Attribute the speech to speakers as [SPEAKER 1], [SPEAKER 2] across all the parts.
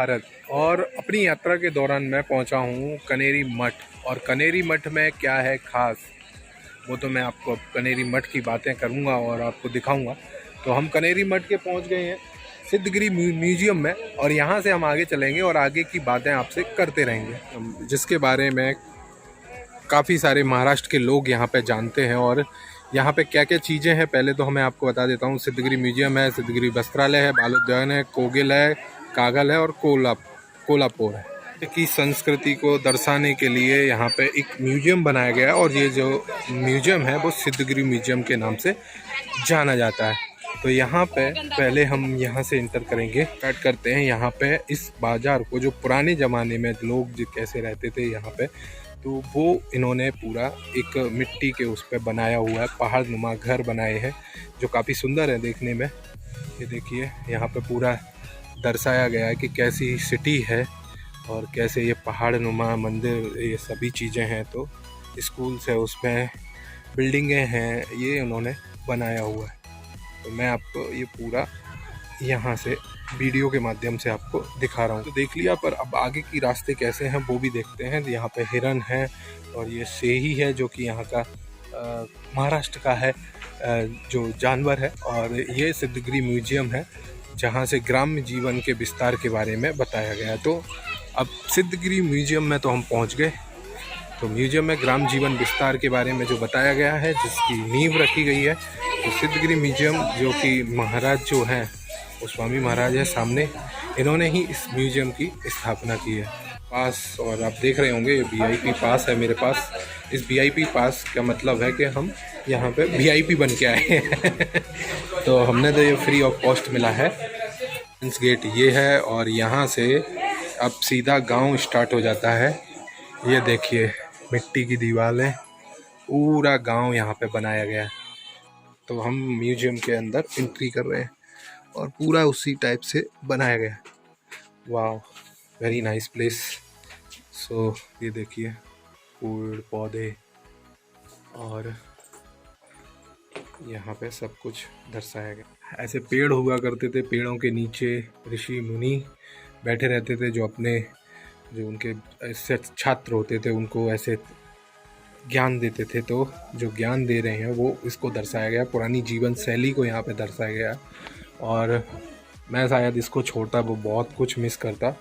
[SPEAKER 1] महाभारत। और अपनी यात्रा के दौरान मैं पहुंचा हूं कनेरी मठ, और कनेरी मठ में क्या है खास वो तो मैं आपको कनेरी मठ की बातें करूंगा और आपको दिखाऊंगा। तो हम कनेरी मठ के पहुंच गए हैं सिद्धगिरी म्यूजियम में, और यहाँ से हम आगे चलेंगे और आगे की बातें आपसे करते रहेंगे, जिसके बारे में काफ़ी सारे महाराष्ट्र के लोग यहाँ पे जानते हैं। और यहाँ पे क्या क्या चीज़ें हैं पहले तो मैं आपको बता देता हूँ। सिद्धगिरी म्यूजियम है, सिद्धगिरी वस्त्रालय है, बालोद्यान है, कोगिल है, कागल है और कोल्हापुर है। की संस्कृति को दर्शाने के लिए यहाँ पे एक म्यूजियम बनाया गया है, और ये जो म्यूजियम है वो सिद्धगिरी म्यूजियम के नाम से जाना जाता है। तो यहाँ पे पहले हम यहाँ से इंटर करेंगे, स्टार्ट करते हैं। यहाँ पे इस बाजार को जो पुराने ज़माने में लोग जो कैसे रहते थे यहाँ पे, तो वो इन्होंने पूरा एक मिट्टी के उस पर बनाया हुआ है, पहाड़ नुमा घर बनाए हैं जो काफ़ी सुंदर है देखने में। ये देखिए यहाँ पे पूरा दर्शाया गया है कि कैसी सिटी है और कैसे ये पहाड़ नुमा मंदिर ये सभी चीज़ें हैं। तो स्कूल्स है, उसमें बिल्डिंगें हैं, ये उन्होंने बनाया हुआ है। तो मैं आपको ये पूरा यहाँ से वीडियो के माध्यम से आपको दिखा रहा हूँ। तो देख लिया, पर अब आगे की रास्ते कैसे हैं वो भी देखते हैं। यहाँ पे हिरन है और ये सेही है जो कि यहाँ का महाराष्ट्र का है जो जानवर है। और ये सिद्धगिरी म्यूजियम है जहाँ से ग्राम्य जीवन के विस्तार के बारे में बताया गया है। तो अब सिद्धगिरी म्यूजियम में तो हम पहुँच गए। तो म्यूजियम में ग्राम जीवन विस्तार के बारे में जो बताया गया है, जिसकी नींव रखी गई है। तो सिद्धगिरी म्यूजियम जो कि महाराज जो हैं वो स्वामी महाराज है सामने, इन्होंने ही इस म्यूजियम की स्थापना की है। पास, और आप देख रहे होंगे ये वीआईपी पास है मेरे पास। इस वीआईपी पास का मतलब है कि हम यहाँ पे वीआईपी बन के आए हैं तो हमने तो ये फ्री ऑफ कॉस्ट मिला है। गेट ये है, और यहाँ से अब सीधा गांव स्टार्ट हो जाता है। ये देखिए मिट्टी की दीवारें, पूरा गांव यहाँ पे बनाया गया है। तो हम म्यूजियम के अंदर एंट्री कर रहे हैं और पूरा उसी टाइप से बनाया गया है। वाह, वेरी नाइस प्लेस। सो ये देखिए पेड़ पौधे, और यहाँ पे सब कुछ दर्शाया गया। ऐसे पेड़ हुआ करते थे, पेड़ों के नीचे ऋषि मुनि बैठे रहते थे जो उनके ऐसे छात्र होते थे उनको ऐसे ज्ञान देते थे। तो जो ज्ञान दे रहे हैं वो इसको दर्शाया गया, पुरानी जीवन शैली को यहाँ पे दर्शाया गया। और मैं शायद इसको छोड़ता वो बहुत कुछ मिस करता।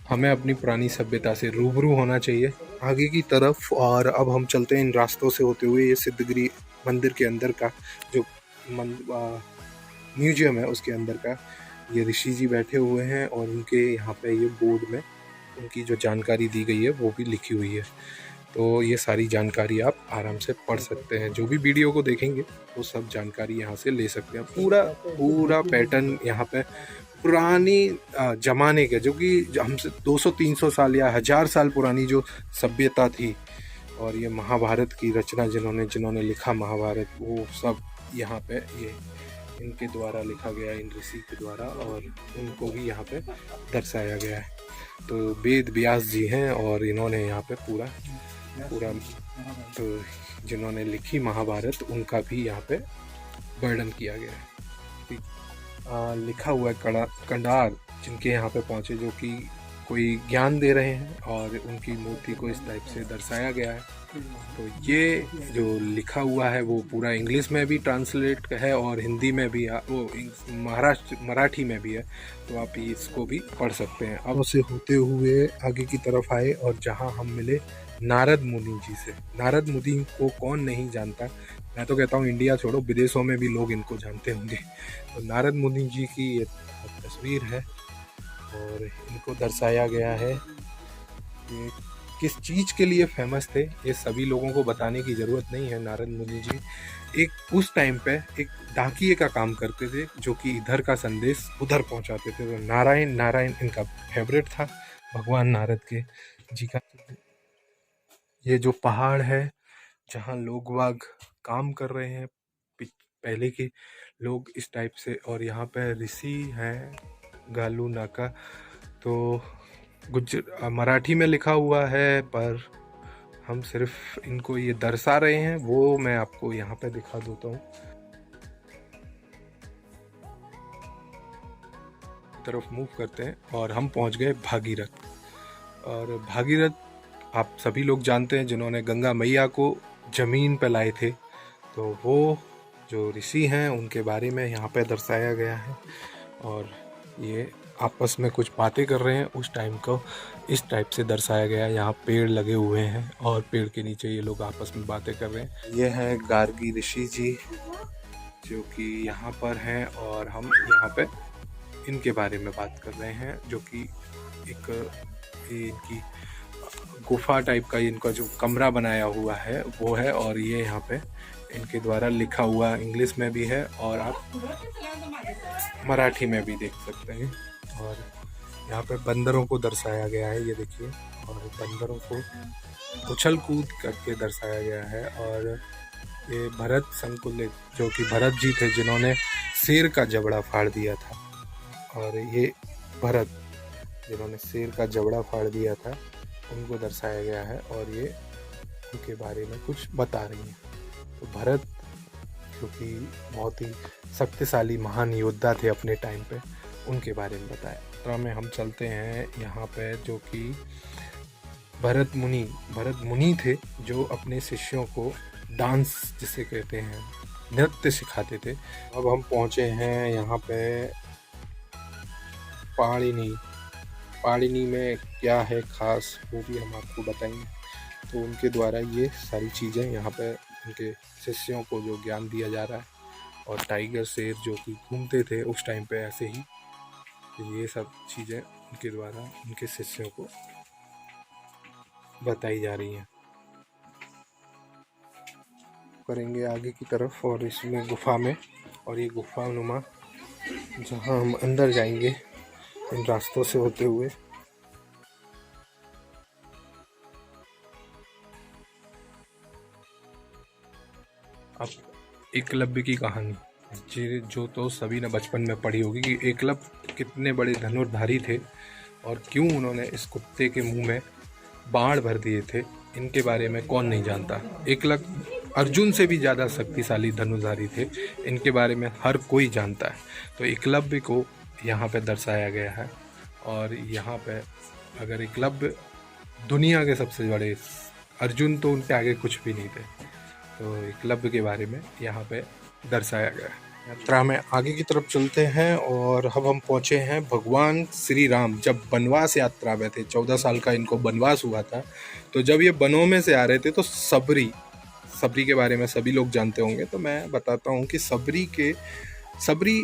[SPEAKER 1] हमें अपनी पुरानी सभ्यता से रूबरू होना चाहिए आगे की तरफ। और अब हम चलते हैं इन रास्तों से होते हुए। ये सिद्धगिरी मंदिर के अंदर का जो म्यूजियम है उसके अंदर का, ये ऋषि जी बैठे हुए हैं और उनके यहाँ पे ये बोर्ड में उनकी जो जानकारी दी गई है वो भी लिखी हुई है। तो ये सारी जानकारी आप आराम से पढ़ सकते हैं, जो भी वीडियो को देखेंगे वो सब जानकारी यहाँ से ले सकते हैं। पूरा पैटर्न यहाँ पे पुरानी ज़माने के, जो कि हमसे 200-300 साल या 1000 साल पुरानी जो सभ्यता थी, और ये महाभारत की रचना जिन्होंने लिखा महाभारत, वो सब यहाँ पे ये इनके द्वारा लिखा गया, इन ऋषि के द्वारा, और उनको भी यहाँ पे दर्शाया गया है। तो वेद व्यास जी हैं और इन्होंने यहाँ पे पूरा तो जिन्होंने लिखी महाभारत उनका भी यहाँ पे वर्णन किया गया है। लिखा हुआ है कंडार जिनके यहाँ पे पहुँचे, जो कि कोई ज्ञान दे रहे हैं, और उनकी मूर्ति को इस टाइप से दर्शाया गया है। तो ये जो लिखा हुआ है वो पूरा इंग्लिश में भी ट्रांसलेट है और हिंदी में भी, वो मराठी में भी है। तो आप इसको भी पढ़ सकते हैं। अब उसे होते हुए आगे की तरफ आए और जहाँ हम मिले नारद मुनि जी से। नारद मुनि को कौन नहीं जानता, मैं तो कहता हूँ इंडिया छोड़ो विदेशों में भी लोग इनको जानते होंगे। तो नारद मुनि जी की ये तस्वीर है और इनको दर्शाया गया है। ये किस चीज़ के लिए फेमस थे ये सभी लोगों को बताने की ज़रूरत नहीं है। नारद मुनि जी एक उस टाइम पे एक डाकिए का काम करते थे, जो कि इधर का संदेश उधर पहुंचाते थे। तो नारायण इनका फेवरेट था, भगवान नारद के जी का। ये जो पहाड़ है जहाँ लोग वाग काम कर रहे हैं, पहले के लोग इस टाइप से, और यहाँ पे ऋषि हैं गालू नाका। तो मराठी में लिखा हुआ है, पर हम सिर्फ इनको ये दर्शा रहे हैं, वो मैं आपको यहाँ पे दिखा देता हूँ। तरफ मूव करते हैं और हम पहुंच गए भागीरथ। और भागीरथ आप सभी लोग जानते हैं जिन्होंने गंगा मैया को ज़मीन पर लाए थे, तो वो जो ऋषि हैं उनके बारे में यहाँ पे दर्शाया गया है। और ये आपस में कुछ बातें कर रहे हैं, उस टाइम को इस टाइप से दर्शाया गया है। यहाँ पेड़ लगे हुए हैं और पेड़ के नीचे ये लोग आपस में बातें कर रहे हैं। ये हैं गार्गी ऋषि जी जो कि यहाँ पर हैं और हम यहाँ पे इनके बारे में बात कर रहे हैं, जो कि एक इनकी गुफा टाइप का इनका जो कमरा बनाया हुआ है वो है। और ये यहाँ पे इनके द्वारा लिखा हुआ इंग्लिश में भी है और आप मराठी में भी देख सकते हैं। और यहाँ पे बंदरों को दर्शाया गया है, ये देखिए, और बंदरों को उछल कूद करके दर्शाया गया है। और ये भरत संकुलित, जो कि भरत जी थे जिन्होंने शेर का जबड़ा फाड़ दिया था, और ये भरत जिन्होंने शेर का जबड़ा फाड़ दिया था उनको दर्शाया गया है। और ये उनके बारे में कुछ बता रही हैं। तो भरत जो कि बहुत ही शक्तिशाली महान योद्धा थे अपने टाइम पे, उनके बारे में बताया। तो में हम चलते हैं यहाँ पे, जो कि भरत मुनि थे जो अपने शिष्यों को डांस जिसे कहते हैं नृत्य सिखाते थे। अब हम पहुँचे हैं यहाँ पे पाणिनि में क्या है खास वो भी हम आपको बताएंगे। तो उनके द्वारा ये सारी चीज़ें यहाँ पे उनके शिष्यों को जो ज्ञान दिया जा रहा है। और टाइगर शेर जो कि घूमते थे उस टाइम पे ऐसे ही, ये सब चीज़ें उनके द्वारा उनके शिष्यों को बताई जा रही हैं। करेंगे आगे की तरफ और इसमें गुफा में, और ये गुफा नुमा जहाँ हम अंदर जाएंगे इन रास्तों से होते हुए। अब एकलव्य की कहानी जो तो सभी ने बचपन में पढ़ी होगी कि एकलव्य कितने बड़े धनुर्धारी थे और क्यों उन्होंने इस कुत्ते के मुंह में बाण भर दिए थे, इनके बारे में कौन नहीं जानता। एकलव्य अर्जुन से भी ज़्यादा शक्तिशाली धनुर्धारी थे, इनके बारे में हर कोई जानता है। तो एकलव्य को यहाँ पे दर्शाया गया है। और यहाँ पे अगर एकलव्य दुनिया के सबसे बड़े, अर्जुन तो उनके आगे कुछ भी नहीं थे, तो एकलव्य के बारे में यहाँ पे दर्शाया गया है। यात्रा में आगे की तरफ चलते हैं और अब हम पहुँचे हैं भगवान श्री राम जब वनवास यात्रा में थे। 14 साल का इनको वनवास हुआ था। तो जब ये वनों में से आ रहे थे तो सबरी के बारे में सभी लोग जानते होंगे, तो मैं बताता हूँ कि सबरी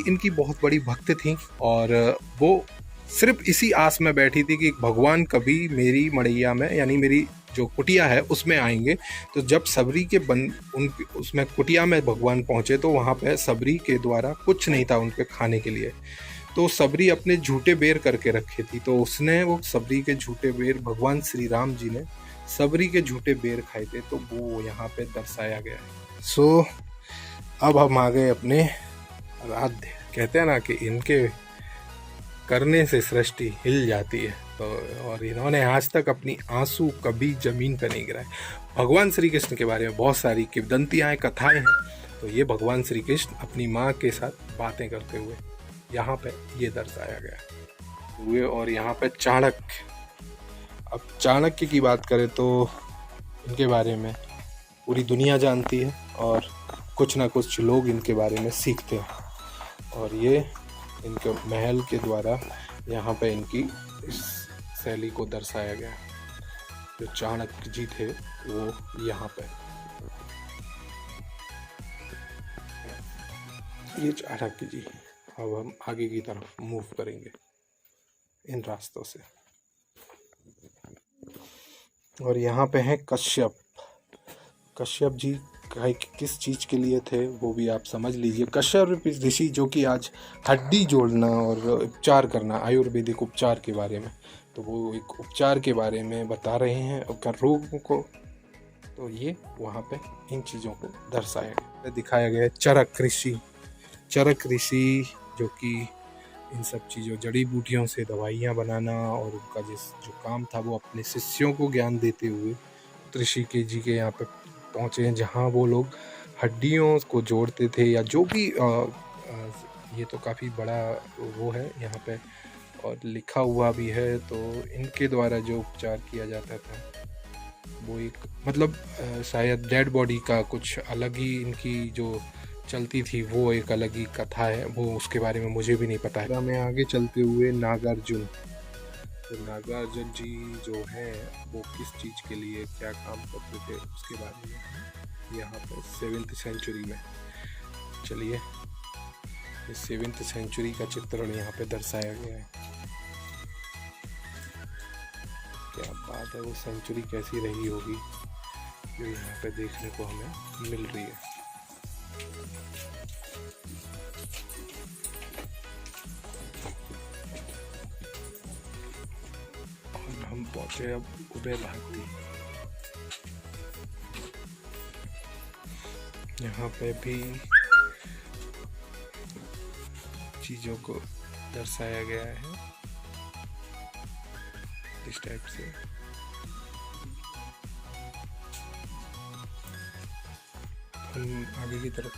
[SPEAKER 1] इनकी बहुत बड़ी भक्त थी। और वो सिर्फ इसी आस में बैठी थी कि भगवान कभी मेरी मड़ैया में, यानी मेरी जो कुटिया है उसमें आएंगे। तो जब सबरी के उसमें कुटिया में भगवान पहुँचे तो वहाँ पे सबरी के द्वारा कुछ नहीं था उनके खाने के लिए। तो सबरी अपने झूठे बेर करके रखे थी, तो उसने वो सबरी के झूठे बेर, भगवान श्री राम जी ने सबरी के झूठे बेर खाए थे, तो वो यहाँ पे दर्शाया गया है। सो अब हम आ गए अपने आराध्य, कहते हैं ना कि इनके करने से सृष्टि हिल जाती है। तो और इन्होंने आज तक अपनी आंसू कभी जमीन पर नहीं गिराए। भगवान श्री कृष्ण के बारे में बहुत सारी किंवदंतियाँ हैं, कथाएं हैं। तो ये भगवान श्री कृष्ण अपनी माँ के साथ बातें करते हुए यहाँ पे ये दर्शाया गया हुए। और यहाँ पे चाणक्य, अब चाणक्य की बात करें तो इनके बारे में पूरी दुनिया जानती है और कुछ ना कुछ लोग इनके बारे में सीखते हैं। और ये इनके महल के द्वारा यहाँ पे इनकी इस शैली को दर्शाया गया। जो चाणक्य जी थे वो यहाँ पे, ये चाणक्य जी। अब हम आगे की तरफ मूव करेंगे इन रास्तों से। और यहाँ पे हैं कश्यप जी किस चीज़ के लिए थे वो भी आप समझ लीजिए। कश्यप ऋषि जो कि आज हड्डी जोड़ना और उपचार करना, आयुर्वेदिक उपचार के बारे में, तो वो एक उपचार के बारे में बता रहे हैं और रोगों को। तो ये वहाँ पे इन चीज़ों को दर्शाया दिखाया गया है। चरक ऋषि जो कि इन सब चीज़ों, जड़ी बूटियों से दवाइयाँ बनाना और उनका जो काम था वो अपने शिष्यों को ज्ञान देते हुए ऋषिकेश जी के यहाँ पे पहुँचे हैं, जहाँ वो लोग हड्डियों को जोड़ते थे या जो भी ये तो काफ़ी बड़ा वो है यहाँ पे और लिखा हुआ भी है। तो इनके द्वारा जो उपचार किया जाता था वो एक मतलब शायद डेड बॉडी का कुछ अलग ही इनकी जो चलती थी वो एक अलग ही कथा है, वो उसके बारे में मुझे भी नहीं पता है। हमें आगे चलते हुए नागार्जुन, तो नागार्जुन जी जो हैं वो किस चीज़ के लिए क्या काम करते थे उसके बारे में यहाँ पर 7th सेंचुरी में। चलिए, इस 7th सेंचुरी का चित्रण यहाँ पे दर्शाया गया है। क्या बात है, वो सेंचुरी कैसी रही होगी जो यहाँ पे देखने को हमें मिल रही है। और हम पहुंचे अब उदय भारती। यहाँ पे भी चीज़ों को दर्शाया गया है इस टाइप से। हम आगे की तरफ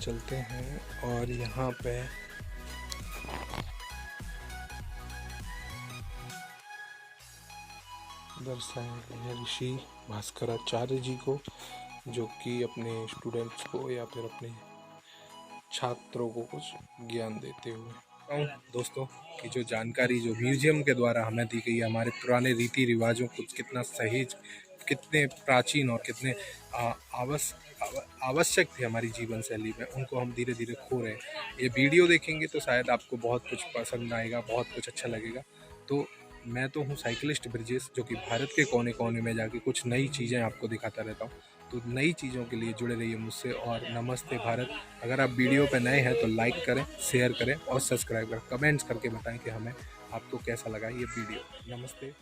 [SPEAKER 1] चलते हैं और यहाँ पे दर्शाया गया है ऋषि भास्कराचार्य जी को, जो कि अपने स्टूडेंट्स को या फिर अपने छात्रों को कुछ ज्ञान देते हुए। दोस्तों की जो जानकारी जो म्यूजियम के द्वारा हमें दी गई है, हमारे पुराने रीति रिवाजों को कितना सहेज, कितने प्राचीन और कितने आवश्यक थे हमारी जीवन शैली में, उनको हम धीरे धीरे खो रहे हैं। ये वीडियो देखेंगे तो शायद आपको बहुत कुछ पसंद आएगा, बहुत कुछ अच्छा लगेगा। तो मैं तो हूँ साइकिलिस्ट ब्रिजेश, जो कि भारत के कोने कोने में जाके कुछ नई चीज़ें आपको दिखाता रहता हूँ। तो नई चीज़ों के लिए जुड़े रहिए मुझसे। और नमस्ते भारत। अगर आप वीडियो पे नए हैं तो लाइक करें, शेयर करें और सब्सक्राइब करें। कमेंट्स करके बताएं कि हमें आपको कैसा लगा ये वीडियो। नमस्ते।